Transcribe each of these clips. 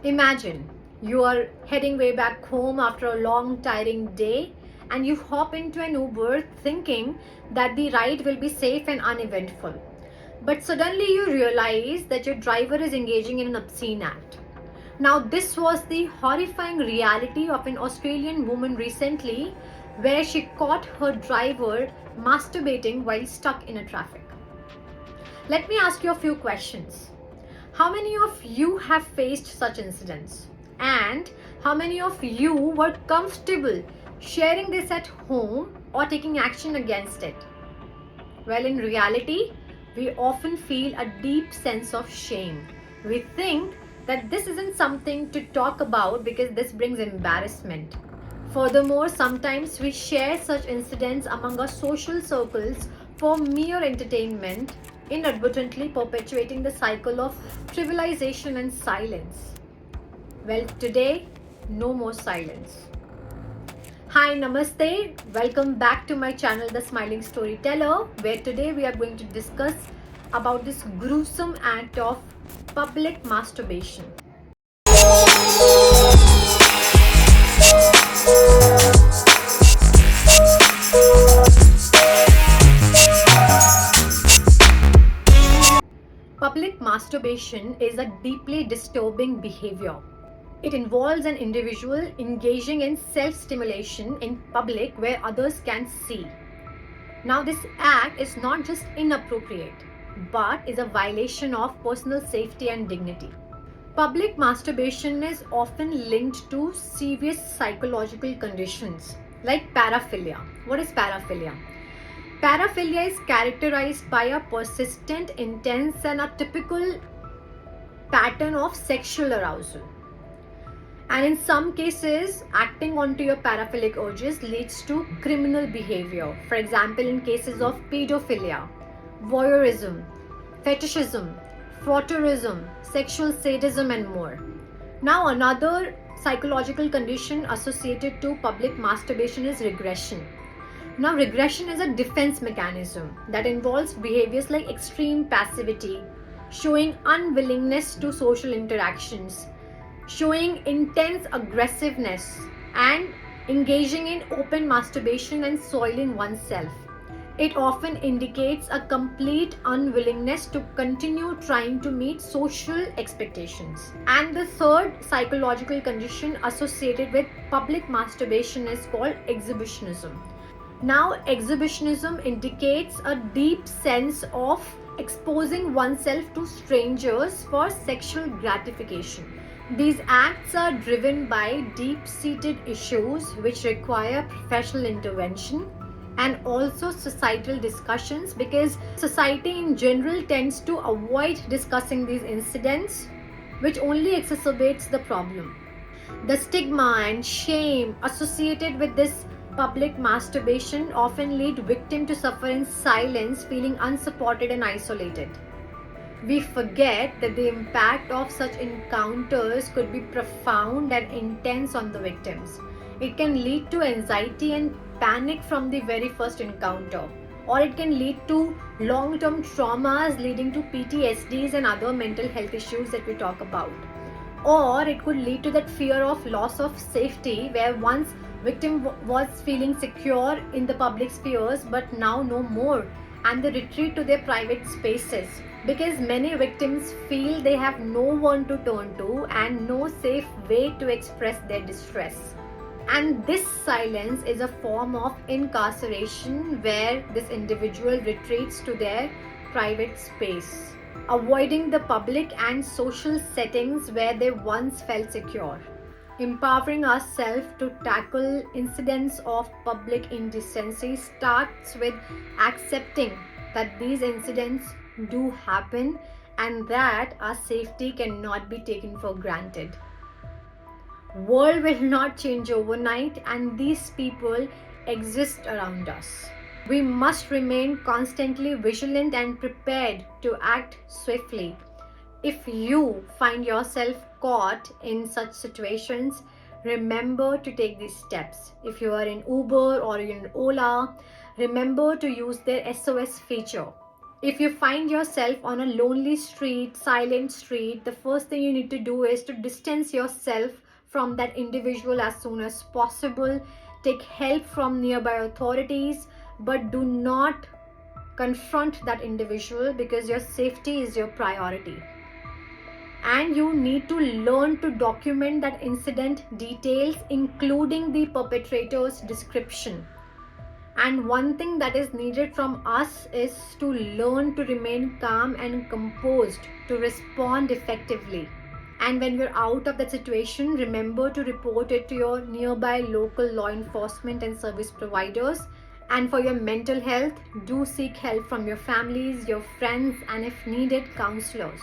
Imagine you are heading way back home after a long, tiring day and you hop into an Uber thinking that the ride will be safe and uneventful. But suddenly you realize that your driver is engaging in an obscene act. Now, this was the horrifying reality of an Australian woman recently where she caught her driver masturbating while stuck in a traffic. Let me ask you a few questions. How many of you have faced such incidents? And how many of you were comfortable sharing this at home or taking action against it? Well, in reality, we often feel a deep sense of shame. We think that this isn't something to talk about because this brings embarrassment. Furthermore, sometimes we share such incidents among our social circles for mere entertainment, inadvertently perpetuating the cycle of trivialization and silence. Well, today, no more silence. Hi, Namaste. Welcome back to my channel, The Smiling Storyteller, where today we are going to discuss about this gruesome act of public masturbation. Public masturbation is a deeply disturbing behavior. It involves an individual engaging in self-stimulation in public where others can see. Now, this act is not just inappropriate, but is a violation of personal safety and dignity. Public masturbation is often linked to serious psychological conditions like paraphilia. What is paraphilia? Paraphilia is characterized by a persistent, intense, and a typical pattern of sexual arousal. And in some cases, acting onto your paraphilic urges leads to criminal behavior. For example, in cases of pedophilia, voyeurism, fetishism, frotteurism, sexual sadism, and more. Now, another psychological condition associated to public masturbation is regression. Now, regression is a defense mechanism that involves behaviors like extreme passivity, showing unwillingness to social interactions, showing intense aggressiveness, and engaging in open masturbation and soiling oneself. It often indicates a complete unwillingness to continue trying to meet social expectations. And the third psychological condition associated with public masturbation is called exhibitionism. Now, exhibitionism indicates a deep sense of exposing oneself to strangers for sexual gratification. These acts are driven by deep-seated issues which require professional intervention and also societal discussions, because society in general tends to avoid discussing these incidents, which only exacerbates the problem. The stigma and shame associated with this public masturbation often lead victim to suffer in silence, feeling unsupported and isolated. We forget that the impact of such encounters could be profound and intense on the victims. It can lead to anxiety and panic from the very first encounter, or it can lead to long-term traumas leading to PTSDs and other mental health issues that we talk about. Or it could lead to that fear of loss of safety, where once victim was feeling secure in the public spheres but now no more, and they retreat to their private spaces because many victims feel they have no one to turn to and no safe way to express their distress. And this silence is a form of incarceration where this individual retreats to their private space, avoiding the public and social settings where they once felt secure. Empowering ourselves to tackle incidents of public indecency starts with accepting that these incidents do happen and that our safety cannot be taken for granted. World will not change overnight and these people exist around us. We must remain constantly vigilant and prepared to act swiftly. If you find yourself caught in such situations, remember to take these steps. If you are in Uber or in Ola, remember to use their SOS feature. If you find yourself on a lonely street, silent street, the first thing you need to do is to distance yourself from that individual as soon as possible. Take help from nearby authorities, but do not confront that individual because your safety is your priority. And you need to learn to document that incident details, including the perpetrator's description. And one thing that is needed from us is to learn to remain calm and composed to respond effectively. And when you're out of that situation, remember to report it to your nearby local law enforcement and service providers. And for your mental health, do seek help from your families, your friends, and if needed, counselors.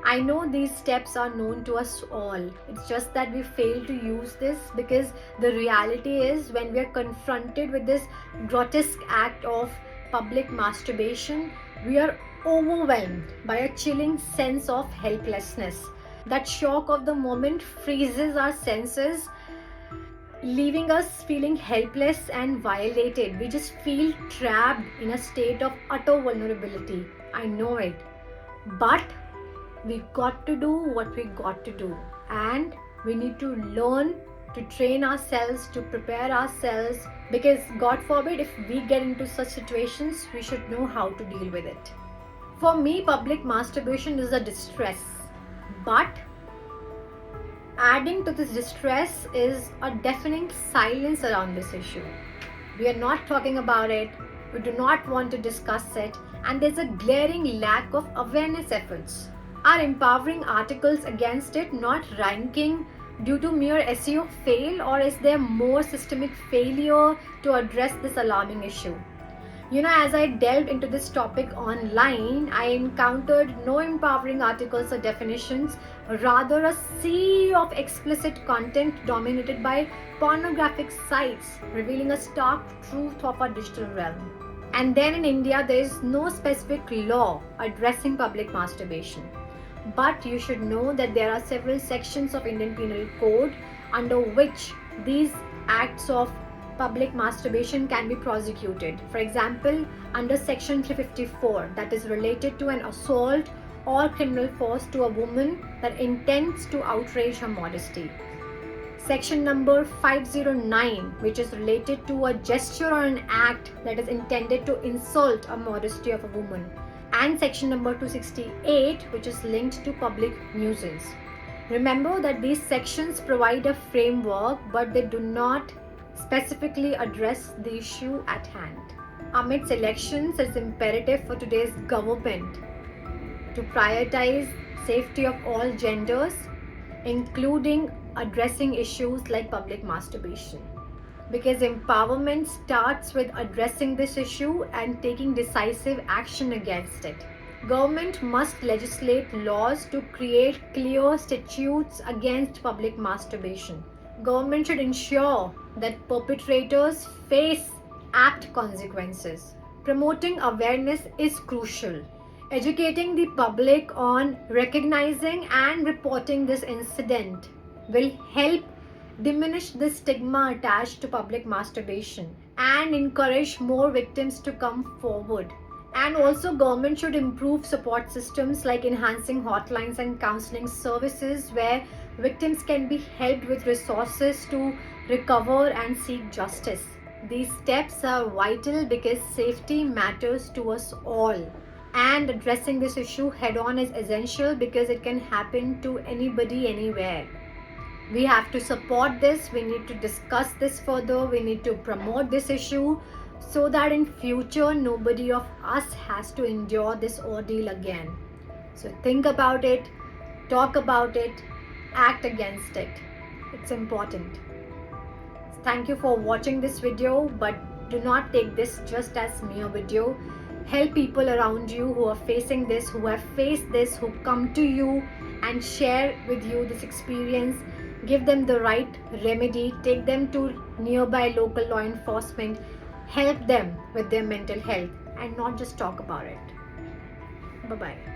I know these steps are known to us all. It's just that we fail to use this because the reality is when we are confronted with this grotesque act of public masturbation, we are overwhelmed by a chilling sense of helplessness. That shock of the moment freezes our senses, leaving us feeling helpless and violated. We just feel trapped in a state of utter vulnerability. I know it. But we got to do what we got to do, and we need to learn to train ourselves, to prepare ourselves, because God forbid if we get into such situations, we should know how to deal with it. For me, public masturbation is a distress, but adding to this distress is a deafening silence around this issue. We are not talking about it, we do not want to discuss it, and there's a glaring lack of awareness efforts. Are empowering articles against it not ranking due to mere SEO fail, or is there more systemic failure to address this alarming issue? As I delved into this topic online, I encountered no empowering articles or definitions, rather a sea of explicit content dominated by pornographic sites, revealing a stark truth of our digital realm. And then in India, there is no specific law addressing public masturbation. But you should know that there are several sections of Indian Penal Code under which these acts of public masturbation can be prosecuted. For example, under section 354, that is related to an assault or criminal force to a woman that intends to outrage her modesty. Section number 509, which is related to a gesture or an act that is intended to insult a modesty of a woman. And section number 268, which is linked to public nuisance. Remember that these sections provide a framework, but they do not specifically address the issue at hand. Amidst elections, it's imperative for today's government to prioritize safety of all genders, including addressing issues like public masturbation. Because empowerment starts with addressing this issue and taking decisive action against it. Government must legislate laws to create clear statutes against public masturbation. Government should ensure that perpetrators face apt consequences. Promoting awareness is crucial. Educating the public on recognizing and reporting this incident will help diminish the stigma attached to public masturbation and encourage more victims to come forward. And also, government should improve support systems like enhancing hotlines and counseling services where victims can be helped with resources to recover and seek justice. These steps are vital because safety matters to us all. And addressing this issue head on is essential because it can happen to anybody, anywhere. We have to support this, we need to discuss this further, we need to promote this issue so that in future nobody of us has to endure this ordeal again. So think about it, talk about it, act against it. It's important. Thank you for watching this video, but do not take this just as mere video. Help people around you who are facing this, who have faced this, who come to you and share with you this experience. Give them the right remedy, take them to nearby local law enforcement, help them with their mental health and not just talk about it. Bye-bye.